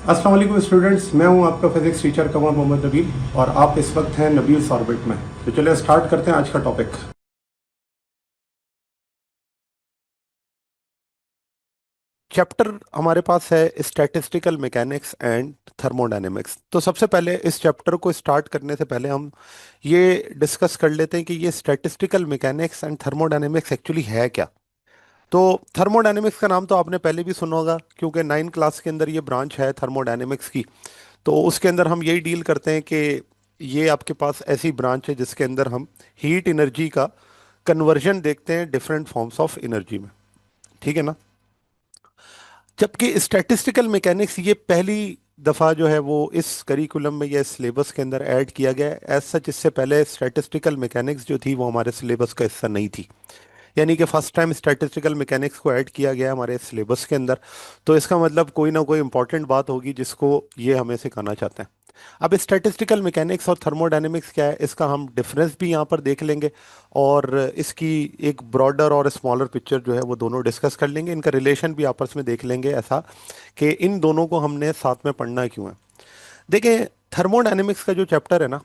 अस्सलाम वालेकुम स्टूडेंट्स, मैं हूं आपका फिजिक्स टीचर कमर मोहम्मद नबील और आप इस वक्त हैं नबील्स ऑर्बिट में। तो चलिए स्टार्ट करते हैं आज का टॉपिक। चैप्टर हमारे पास है स्टैटिस्टिकल मैकेनिक्स एंड थर्मोडायनेमिक्स। तो सबसे पहले इस चैप्टर को स्टार्ट करने से पहले हम ये डिस्कस कर लेते हैं कि ये statistical mechanics and thermodynamics actually है क्या। तो थर्मोडायनेमिक्स का नाम तो आपने पहले भी सुना होगा, क्योंकि 9 क्लास के अंदर ये ब्रांच है थर्मोडायनेमिक्स की। तो उसके अंदर हम यही डील करते हैं कि ये आपके पास ऐसी ब्रांच है जिसके अंदर हम हीट एनर्जी का कन्वर्जन देखते हैं डिफरेंट फॉर्म्स ऑफ एनर्जी में। ठीक है ना। जबकि स्टैटिस्टिकल मैकेनिक्स ये पहली दफ़ा जो है वो इस करिकुलम में या सिलेबस के अंदर ऐड किया गया है। एज सच इससे पहले स्टैटिस्टिकल मैकेनिक्स जो थी वो हमारे सिलेबस का हिस्सा नहीं थी। यानी कि फर्स्ट टाइम स्टैटिस्टिकल मैकेनिक्स को ऐड किया गया है हमारे सिलेबस के अंदर। तो इसका मतलब कोई ना कोई इंपॉर्टेंट बात होगी जिसको ये हमें सिखाना चाहते हैं। अब स्टैटिस्टिकल मैकेनिक्स और थर्मोडायनेमिक्स क्या है, इसका हम डिफरेंस भी यहाँ पर देख लेंगे और इसकी एक ब्रॉडर और स्मॉलर पिक्चर जो है वो दोनों डिस्कस कर लेंगे। इनका रिलेशन भी आपस में देख लेंगे, ऐसा कि इन दोनों को हमने साथ में पढ़ना क्यों है। देखें, थर्मोडायनेमिक्स का जो चैप्टर है ना,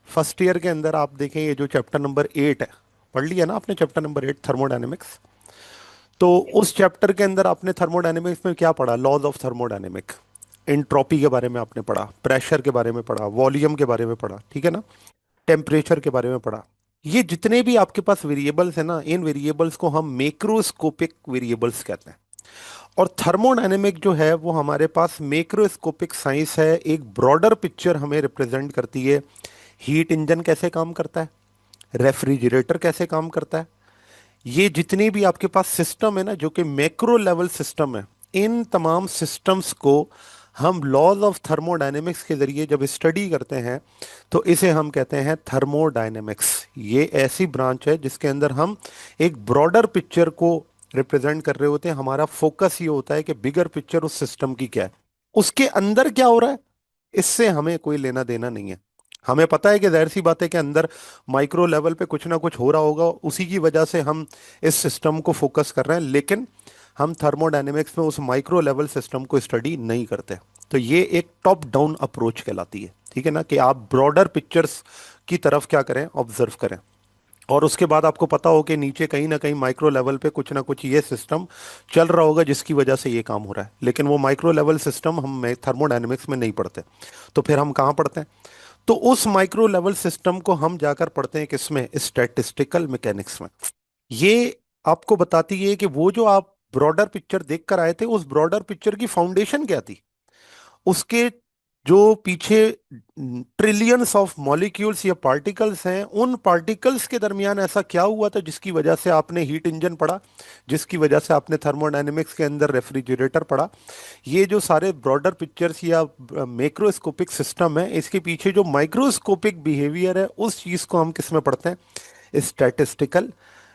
फर्स्ट ईयर के अंदर आप देखें ये जो चैप्टर नंबर 8 है, पढ़ लिया ना आपने चैप्टर नंबर 8 थर्मोडायनेमिक्स। तो उस चैप्टर के अंदर आपने थर्मोडायनेमिक्स में क्या पढ़ा? लॉज ऑफ थर्मोडायनेमिक, एंट्रोपी के बारे में आपने पढ़ा, प्रेशर के बारे में पढ़ा, वॉल्यूम के बारे में पढ़ा, ठीक है ना, टेम्परेचर के बारे में पढ़ा। ये जितने भी आपके पास वेरिएबल्स हैं ना, इन वेरिएबल्स को हम मैक्रोस्कोपिक वेरिएबल्स कहते हैं। और थर्मोडायनेमिक जो है वो हमारे पास मैक्रोस्कोपिक साइंस है, एक ब्रॉडर पिक्चर हमें रिप्रेजेंट करती है। हीट इंजन कैसे काम करता है, रेफ्रिजरेटर कैसे काम करता है, ये जितनी भी आपके पास सिस्टम है ना जो कि मैक्रो लेवल सिस्टम है, इन तमाम सिस्टम्स को हम लॉज ऑफ थर्मोडायनेमिक्स के जरिए जब स्टडी करते हैं तो इसे हम कहते हैं थर्मोडायनेमिक्स। ये ऐसी ब्रांच है जिसके अंदर हम एक ब्रॉडर पिक्चर को रिप्रेजेंट कर रहे होते हैं। हमारा फोकस ये होता है कि बिगर पिक्चर उस सिस्टम की क्या है, उसके अंदर क्या हो रहा है, इससे हमें कोई लेना देना नहीं है। हमें पता है कि जाहिर सी बात है कि अंदर माइक्रो लेवल पे कुछ ना कुछ हो रहा होगा, उसी की वजह से हम इस सिस्टम को फोकस कर रहे हैं, लेकिन हम थर्मोडायनेमिक्स में उस माइक्रो लेवल सिस्टम को स्टडी नहीं करते। तो ये एक टॉप डाउन अप्रोच कहलाती है, ठीक है ना, कि आप ब्रॉडर पिक्चर्स की तरफ क्या करें, ऑब्जर्व करें। और उसके बाद आपको पता हो कि नीचे कहीं ना कहीं माइक्रो लेवल पे कुछ ना कुछ ये सिस्टम चल रहा होगा जिसकी वजह से ये काम हो रहा है, लेकिन वो माइक्रो लेवल सिस्टम हम थर्मोडायनेमिक्स में नहीं पढ़ते। तो फिर हम कहाँ पढ़ते हैं? तो उस माइक्रो लेवल सिस्टम को हम जाकर पढ़ते हैं किसमें? स्टैटिस्टिकल मैकेनिक्स में। ये आपको बताती है कि वो जो आप ब्रॉडर पिक्चर देखकर आए थे, उस ब्रॉडर पिक्चर की फाउंडेशन क्या थी, उसके जो पीछे ट्रिलियंस ऑफ मॉलिक्यूल्स या पार्टिकल्स हैं, उन पार्टिकल्स के दरमियान ऐसा क्या हुआ था जिसकी वजह से आपने हीट इंजन पढ़ा, जिसकी वजह से आपने थर्मोडायनेमिक्स के अंदर रेफ्रिजरेटर पढ़ा। ये जो सारे ब्रॉडर पिक्चर्स या मैक्रोस्कोपिक सिस्टम है, इसके पीछे जो माइक्रोस्कोपिक बिहेवियर है, उस चीज को हम किस में पढ़ते हैं? स्टैटिस्टिकल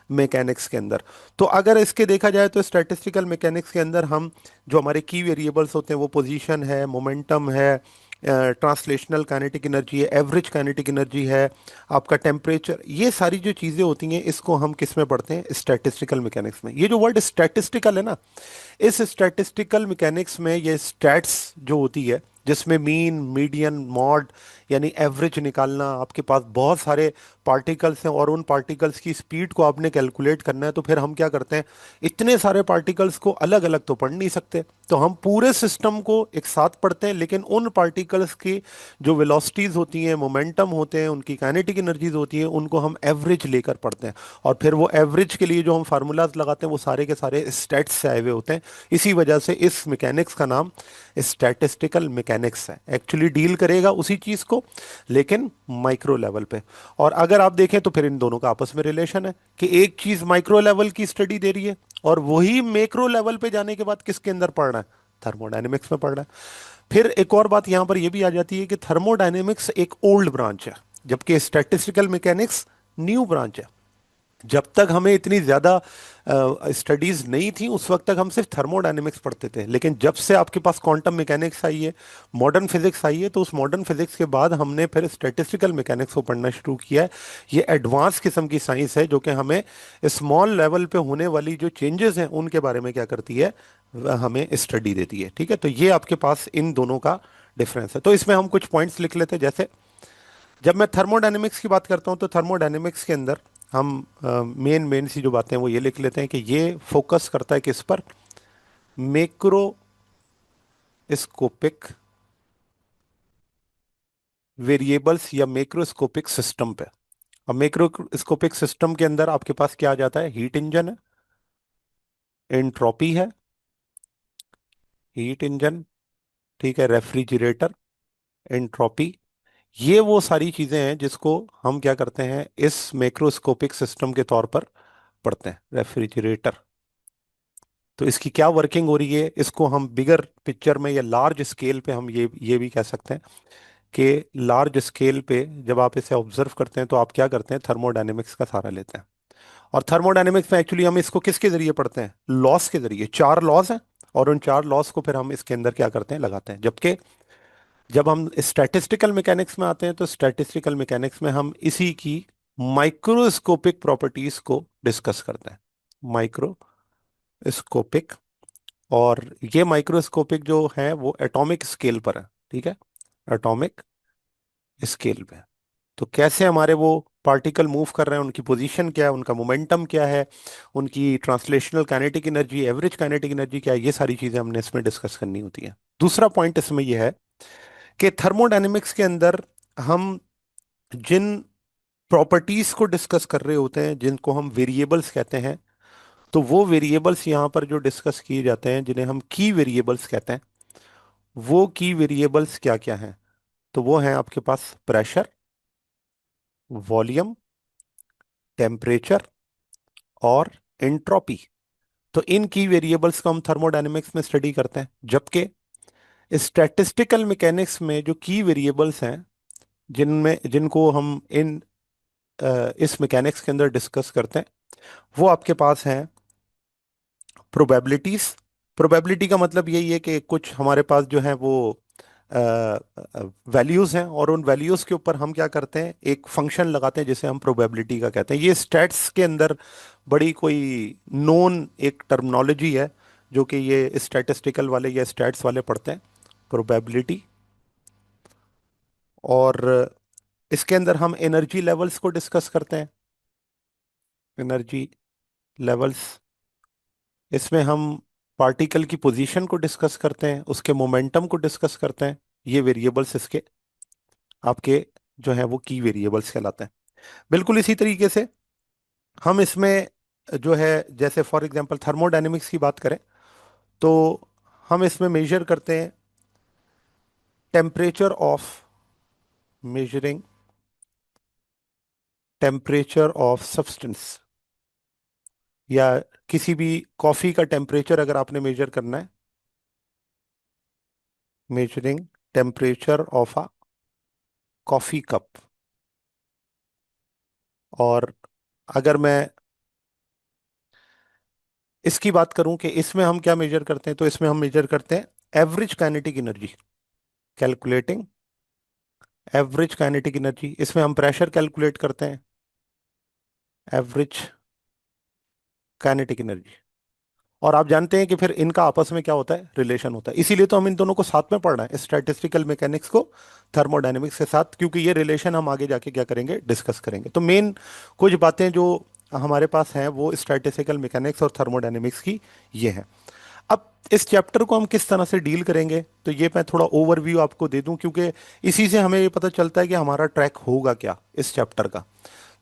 मैकेनिक्स के अंदर। तो अगर इसके देखा जाए तो स्टैटिस्टिकल मैकेनिक्स के अंदर हम जो हमारे की वेरिएबल्स होते हैं वो पोजीशन है, मोमेंटम है, ट्रांसलेशनल काइनेटिक एनर्जी है, एवरेज काइनेटिक एनर्जी है, आपका टेम्परेचर, ये सारी जो चीज़ें होती हैं इसको हम किस में पढ़ते हैं? स्टैटिस्टिकल मैकेनिक्स में। ये जो वर्ड स्टैटिस्टिकल है ना, इस स्टैटिस्टिकल मैकेनिक्स में ये स्टैट्स जो होती है, जिसमें मीन, मीडियन, मॉड यानी एवरेज निकालना, आपके पास बहुत सारे पार्टिकल्स हैं और उन पार्टिकल्स की स्पीड को आपने कैलकुलेट करना है, तो फिर हम क्या करते हैं? इतने सारे पार्टिकल्स को अलग अलग तो पढ़ नहीं सकते, तो हम पूरे सिस्टम को एक साथ पढ़ते हैं, लेकिन उन पार्टिकल्स की जो वेलोसिटीज होती हैं, मोमेंटम होते हैं, उनकी काइनेटिक एनर्जीज होती हैं, उनको हम एवरेज लेकर पढ़ते हैं। और फिर वो एवरेज के लिए जो हम फार्मूलाज लगाते हैं वो सारे के सारे स्टैट्स से आए हुए होते हैं। इसी वजह से इस मैकेनिक्स का नाम स्टैटिस्टिकल मैकेनिक्स है। एक्चुअली डील करेगा उसी चीज को, लेकिन माइक्रो लेवल पे। और अगर आप देखें तो फिर इन दोनों का आपस में रिलेशन है कि एक चीज माइक्रो लेवल की स्टडी दे रही है और वही मैक्रो लेवल पे जाने के बाद किसके अंदर पढ़ना है? थर्मोडायनेमिक्स में पढ़ना है। फिर एक और बात यहां पर यह भी आ जाती है कि थर्मोडायनेमिक्स एक ओल्ड ब्रांच है, जबकि स्टैटिस्टिकल मैकेनिक्स न्यू ब्रांच है। जब तक हमें इतनी ज़्यादा स्टडीज़ नहीं थी उस वक्त तक हम सिर्फ थर्मोडायनेमिक्स पढ़ते थे, लेकिन जब से आपके पास क्वांटम मैकेनिक्स आई है, मॉडर्न फिजिक्स आई है, तो उस मॉडर्न फिजिक्स के बाद हमने फिर स्टैटिस्टिकल मैकेनिक्स को पढ़ना शुरू किया है। ये एडवांस किस्म की साइंस है जो कि हमें स्मॉल लेवल पे होने वाली जो चेंजेस हैं उनके बारे में क्या करती है? वह हमें स्टडी देती है। ठीक है, तो ये आपके पास इन दोनों का डिफरेंस है। तो इसमें हम कुछ पॉइंट्स लिख लेते हैं। जैसे जब मैं थर्मोडायनेमिक्स की बात करता हूँ तो थर्मोडायनेमिक्स के अंदर हम मेन मेन सी जो बातें हैं वो ये लिख लेते हैं कि ये फोकस करता है किस पर, मैक्रोस्कोपिक वेरिएबल्स या मैक्रोस्कोपिक सिस्टम पे। अब मैक्रोस्कोपिक सिस्टम के अंदर आपके पास क्या आ जाता है, हीट इंजन है, एंट्रोपी है, हीट इंजन, ठीक है, रेफ्रिजरेटर, एंट्रोपी, ये वो सारी चीजें हैं जिसको हम क्या करते हैं इस मैक्रोस्कोपिक सिस्टम के तौर पर पढ़ते हैं। रेफ्रिजरेटर, तो इसकी क्या वर्किंग हो रही है, इसको हम बिगर पिक्चर में या लार्ज स्केल पे हम ये भी कह सकते हैं कि लार्ज स्केल पे जब आप इसे ऑब्जर्व करते हैं तो आप क्या करते हैं, थर्मोडायनेमिक्स का सहारा लेते हैं। और थर्मोडायनेमिक्स में एक्चुअली हम इसको किसके जरिए पढ़ते हैं, लॉस के जरिए। चार लॉस हैं और उन चार लॉस को फिर हम इसके अंदर क्या करते हैं, लगाते हैं। जबकि जब हम स्टैटिस्टिकल मैकेनिक्स में आते हैं तो स्टैटिस्टिकल मैकेनिक्स में हम इसी की माइक्रोस्कोपिक प्रॉपर्टीज को डिस्कस करते हैं। माइक्रोस्कोपिक, और ये माइक्रोस्कोपिक जो है वो एटॉमिक स्केल पर है। ठीक है, एटॉमिक स्केल पे। तो कैसे हमारे वो पार्टिकल मूव कर रहे हैं, उनकी पोजीशन क्या है, उनका मोमेंटम क्या है, उनकी translational kinetic energy, average kinetic energy क्या है, ये सारी चीजें हमने इसमें डिस्कस करनी होती है। दूसरा पॉइंट इसमें यह है कि थर्मोडायनेमिक्स के अंदर हम जिन प्रॉपर्टीज को डिस्कस कर रहे होते हैं जिनको हम वेरिएबल्स कहते हैं, तो वो वेरिएबल्स यहाँ पर जो डिस्कस किए जाते हैं जिन्हें हम की वेरिएबल्स कहते हैं, वो की वेरिएबल्स क्या क्या हैं, तो वो हैं आपके पास प्रेशर, वॉल्यूम, टेम्परेचर और एंट्रोपी। तो इन की वेरिएबल्स को हम थर्मोडायनेमिक्स में स्टडी करते हैं। जबकि स्टैटिस्टिकल मैकेनिक्स में जो की वेरिएबल्स हैं जिनमें जिनको हम इस मैकेनिक्स के अंदर डिस्कस करते हैं, वो आपके पास हैं प्रोबेबिलिटीज। प्रोबेबिलिटी का मतलब यही है कि कुछ हमारे पास जो है वो वैल्यूज हैं और उन वैल्यूज के ऊपर हम क्या करते हैं, एक फंक्शन लगाते हैं जिसे हम प्रोबेबिलिटी का कहते हैं। ये स्टैट्स के अंदर बड़ी कोई नोन एक टर्मिनोलॉजी है जो कि ये स्टैटिस्टिकल वाले या स्टैट्स वाले पढ़ते हैं, प्रोबेबिलिटी। और इसके अंदर हम एनर्जी लेवल्स को डिस्कस करते हैं, एनर्जी लेवल्स। इसमें हम पार्टिकल की पोजीशन को डिस्कस करते हैं, उसके मोमेंटम को डिस्कस करते हैं। ये वेरिएबल्स इसके आपके जो है वो की वेरिएबल्स कहलाते हैं। बिल्कुल इसी तरीके से हम इसमें जो है, जैसे फॉर एग्जांपल थर्मोडायनेमिक्स की बात करें तो हम इसमें मेजर करते हैं temperature of, measuring temperature of substance, या किसी भी कॉफी का टेम्परेचर अगर आपने मेजर करना है, measuring temperature of a coffee cup. और अगर मैं इसकी बात करूं कि इसमें हम क्या मेजर करते हैं, तो इसमें हम मेजर करते हैं average kinetic energy, calculating average kinetic energy. इसमें हम प्रेशर कैलकुलेट करते हैं, एवरेज काइनेटिक एनर्जी। और आप जानते हैं कि फिर इनका आपस में क्या होता है, रिलेशन होता है। इसीलिए तो हम इन दोनों को साथ में पढ़ना है, स्टैटिस्टिकल मैकेनिक्स को थर्मोडायनेमिक्स के साथ, क्योंकि ये रिलेशन हम आगे जाके क्या करेंगे, डिस्कस करेंगे। तो मेन कुछ बातें जो हमारे पास हैं वो स्टैटिस्टिकल मैकेनिक्स और थर्मोडायनेमिक्स की ये हैं। अब इस चैप्टर को हम किस तरह से डील करेंगे, तो ये मैं थोड़ा ओवरव्यू आपको दे दूं, क्योंकि इसी से हमें ये पता चलता है कि हमारा ट्रैक होगा क्या इस चैप्टर का।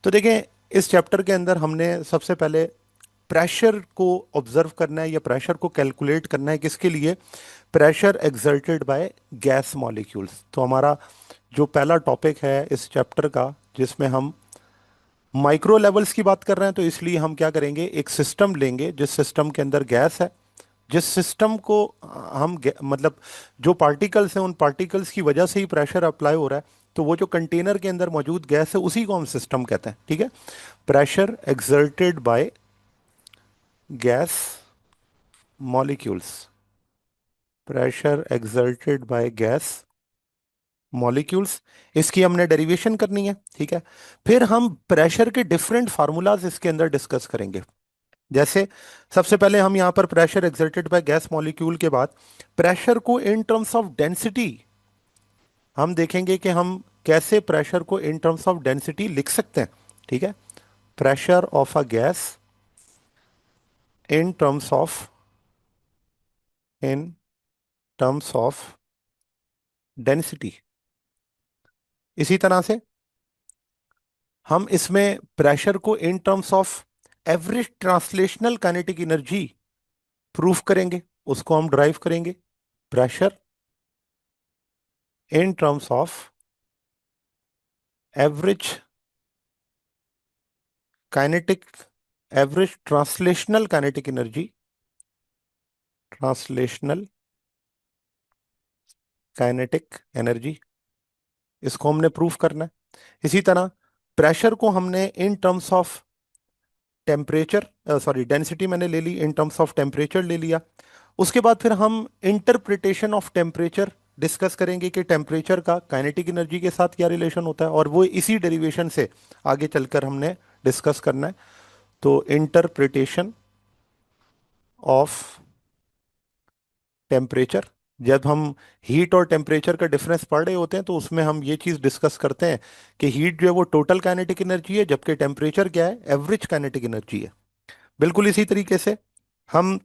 तो देखें, इस चैप्टर के अंदर हमने सबसे पहले प्रेशर को ऑब्जर्व करना है या प्रेशर को कैलकुलेट करना है, किसके लिए, pressure exerted by gas molecules. तो हमारा जो पहला टॉपिक है इस चैप्टर का, जिसमें हम माइक्रो लेवल्स की बात कर रहे हैं, तो इसलिए हम क्या करेंगे, एक सिस्टम लेंगे जिस सिस्टम के अंदर गैस है, जिस सिस्टम को मतलब जो पार्टिकल्स हैं उन पार्टिकल्स की वजह से ही प्रेशर अप्लाई हो रहा है, तो वो जो कंटेनर के अंदर मौजूद गैस है उसी को हम सिस्टम कहते हैं। ठीक है, pressure exerted by gas molecules, pressure exerted by gas molecules, इसकी हमने डेरिवेशन करनी है। ठीक है, फिर हम प्रेशर के डिफरेंट फार्मूलाज इसके अंदर डिस्कस करेंगे। जैसे सबसे पहले हम यहाँ पर pressure exerted by gas molecule के बाद प्रेशर को इन टर्म्स ऑफ डेंसिटी हम देखेंगे कि हम कैसे प्रेशर को इन टर्म्स ऑफ डेंसिटी लिख सकते हैं। ठीक है, pressure of a gas in terms of in terms of density. इसी तरह से हम इसमें प्रेशर को in terms of average translational kinetic energy proof करेंगे, उसको हम ड्राइव करेंगे। Pressure in terms of average kinetic average translational kinetic energy, translational kinetic energy, इसको हमने प्रूफ करना है। इसी तरह प्रेशर को हमने in terms of temperature, sorry density मैंने ले ली, इन टर्म्स ऑफ टेम्परेचर ले लिया। उसके बाद फिर हम इंटरप्रिटेशन ऑफ टेम्परेचर डिस्कस करेंगे कि टेम्परेचर का काइनेटिक एनर्जी के साथ क्या रिलेशन होता है, और वो इसी डेरिवेशन से आगे चलकर हमने डिस्कस करना है। तो इंटरप्रिटेशन ऑफ टेम्परेचर, जब हम हीट और टेम्परेचर का डिफरेंस पढ़ रहे होते हैं तो उसमें हम ये चीज डिस्कस करते हैं कि हीट जो है वो टोटल काइनेटिक एनर्जी है, जबकि टेम्परेचर क्या है, एवरेज काइनेटिक एनर्जी है। बिल्कुल इसी तरीके से हम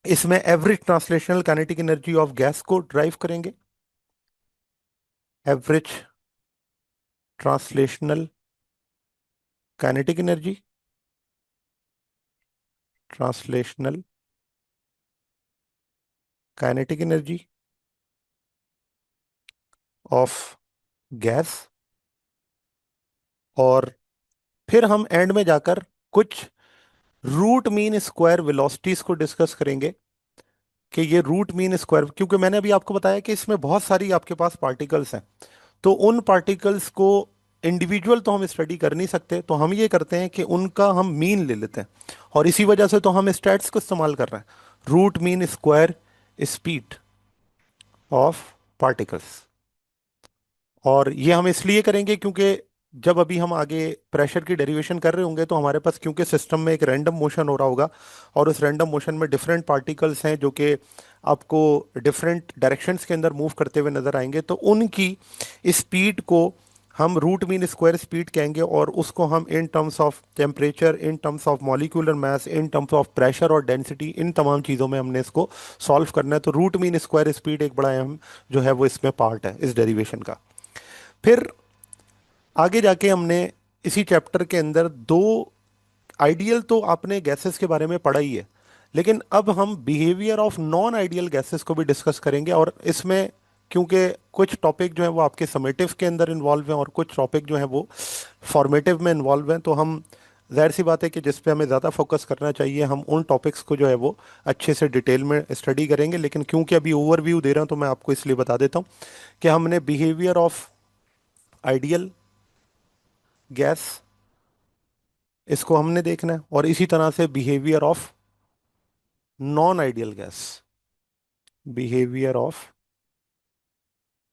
इसमें average translational kinetic energy of gas को ड्राइव करेंगे। Average translational kinetic energy, translational kinetic energy of gas. और फिर हम एंड में जाकर कुछ रूट मीन स्क्वायर वेलोसिटीज को डिस्कस करेंगे कि ये रूट मीन स्क्वायर, क्योंकि मैंने अभी आपको बताया कि इसमें बहुत सारी आपके पास पार्टिकल्स हैं, तो उन पार्टिकल्स को इंडिविजुअल तो हम स्टडी कर नहीं सकते, तो हम ये करते हैं कि उनका हम मीन ले लेते हैं, और इसी वजह से तो हम स्टैट्स को इस्तेमाल कर रहे हैं, root mean square speed of particles. और ये हम इसलिए करेंगे क्योंकि जब अभी हम आगे प्रेशर की डेरिवेशन कर रहे होंगे तो हमारे पास, क्योंकि सिस्टम में एक रैंडम मोशन हो रहा होगा, और उस रैंडम मोशन में डिफरेंट पार्टिकल्स हैं जो कि आपको डिफरेंट डायरेक्शंस के अंदर मूव करते हुए नजर आएंगे, तो उनकी स्पीड को हम रूट मीन स्क्वायर स्पीड कहेंगे, और उसको हम in terms of temperature, in terms of molecular mass, in terms of pressure और डेंसिटी, इन तमाम चीज़ों में हमने इसको सॉल्व करना है। तो रूट मीन स्क्वायर स्पीड एक बड़ा अहम जो है वो इसमें पार्ट है इस डेरिवेशन का। फिर आगे जाके हमने इसी चैप्टर के अंदर दो आइडियल, तो आपने गैसेस के बारे में पढ़ा ही है, लेकिन अब हम behaviour of non ideal gases को भी डिस्कस करेंगे। और इसमें क्योंकि कुछ टॉपिक जो है वो आपके समेटिव के अंदर इन्वॉल्व हैं और कुछ टॉपिक जो है वो फॉर्मेटिव में इन्वॉल्व हैं, तो हम जाहिर सी बात है कि जिस पे हमें ज़्यादा फोकस करना चाहिए हम उन टॉपिक्स को जो है वो अच्छे से डिटेल में स्टडी करेंगे। लेकिन क्योंकि अभी ओवरव्यू दे रहा हूँ तो मैं आपको इसलिए बता देता हूँ कि हमने बिहेवियर ऑफ आइडियल गैस, इसको हमने देखना है, और इसी तरह से behaviour of non ideal gas, behaviour of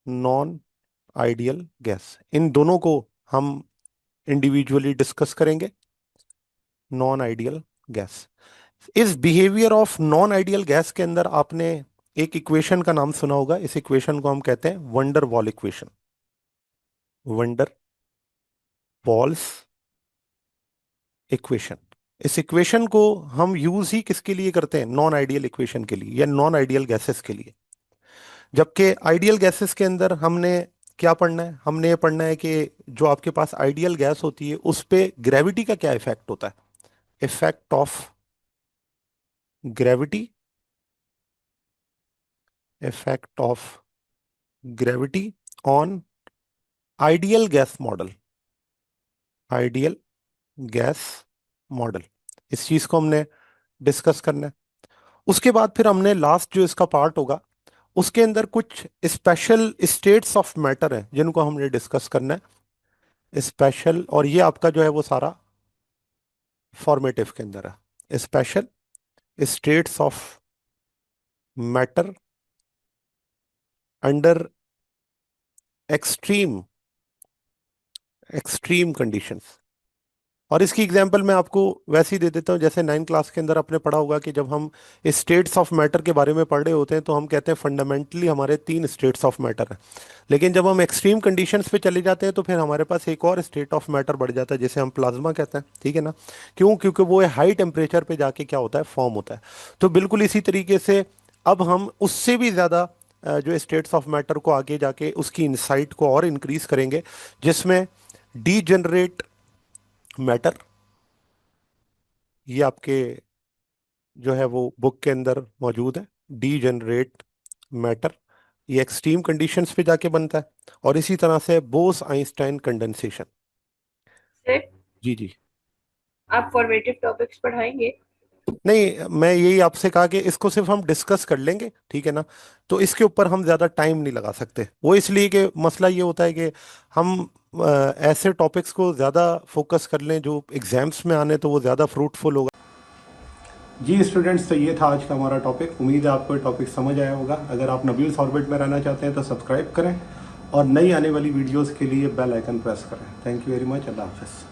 non ideal gas, इन दोनों को हम इंडिविजुअली डिस्कस करेंगे। नॉन आइडियल गैस, इस behaviour of non ideal gas के अंदर आपने एक इक्वेशन का नाम सुना होगा, इस इक्वेशन को हम कहते हैं wonder wall equation. Wonder walls equation. इस इक्वेशन को हम यूज ही किसके लिए करते हैं, नॉन आइडियल इक्वेशन के लिए या नॉन आइडियल गैसेस के लिए। जबकि आइडियल गैसेस के अंदर हमने क्या पढ़ना है, हमने ये पढ़ना है कि जो आपके पास आइडियल गैस होती है उस पे ग्रेविटी का क्या इफेक्ट होता है, effect of gravity, effect of gravity on ideal gas model, ideal gas model, इस चीज को हमने डिस्कस करना है। उसके बाद फिर हमने लास्ट जो इसका पार्ट होगा उसके अंदर कुछ स्पेशल स्टेट्स ऑफ मैटर है जिनको हमने डिस्कस करना है, स्पेशल, और ये आपका जो है वो सारा फॉर्मेटिव के अंदर है, special states of matter under extreme extreme conditions, और इसकी एग्जांपल मैं आपको वैसे ही दे देता हूँ, जैसे 9 क्लास के अंदर आपने पढ़ा होगा कि जब हम स्टेट्स ऑफ मैटर के बारे में पढ़ रहे होते हैं तो हम कहते हैं फंडामेंटली हमारे 3 स्टेट्स ऑफ मैटर हैं। लेकिन जब हम एक्सट्रीम कंडीशंस पे चले जाते हैं तो फिर हमारे पास एक और स्टेट ऑफ मैटर बढ़ जाता है, जिसे हम प्लाज्मा कहते हैं, ठीक है ना। क्यों? क्योंकि वो हाई टेम्परेचर पे जाके क्या होता है, फॉर्म होता है। तो बिल्कुल इसी तरीके से अब हम उससे भी ज़्यादा जो स्टेट्स ऑफ मैटर को आगे जाके उसकी इनसाइट को और इंक्रीज करेंगे, जिसमें डीजेनरेट मैटर, ये आपके जो है वो बुक के अंदर मौजूद है। डीजेनरेट मैटर ये एक्सट्रीम कंडीशंस पे जाके बनता है। और इसी तरह से बोस आइंस्टाइन कंडेंसेशन। सिर्फ जी जी। आप फॉर्मेटिव टॉपिक्स पढ़ाएंगे? नहीं, मैं यही आपसे कहा कि इसको सिर्फ हम डिस्कस कर लेंगे, ठीक है ना। तो इसके ऊपर हम ज़्यादा टाइम नहीं लगा सकते, वो इसलिए कि मसला ये होता है कि हम ऐसे टॉपिक्स को ज़्यादा फोकस कर लें जो एग्जाम्स में आने, तो वो ज़्यादा फ्रूटफुल होगा। जी स्टूडेंट्स, तो ये था आज का हमारा टॉपिक। उम्मीद है आपको टॉपिक समझ आया होगा। अगर आप नबील्स ऑर्बिट में रहना चाहते हैं तो सब्सक्राइब करें और नई आने वाली वीडियोस के लिए बेल आइकन प्रेस करें। Thank you very much. अल्लाह हाफिज़।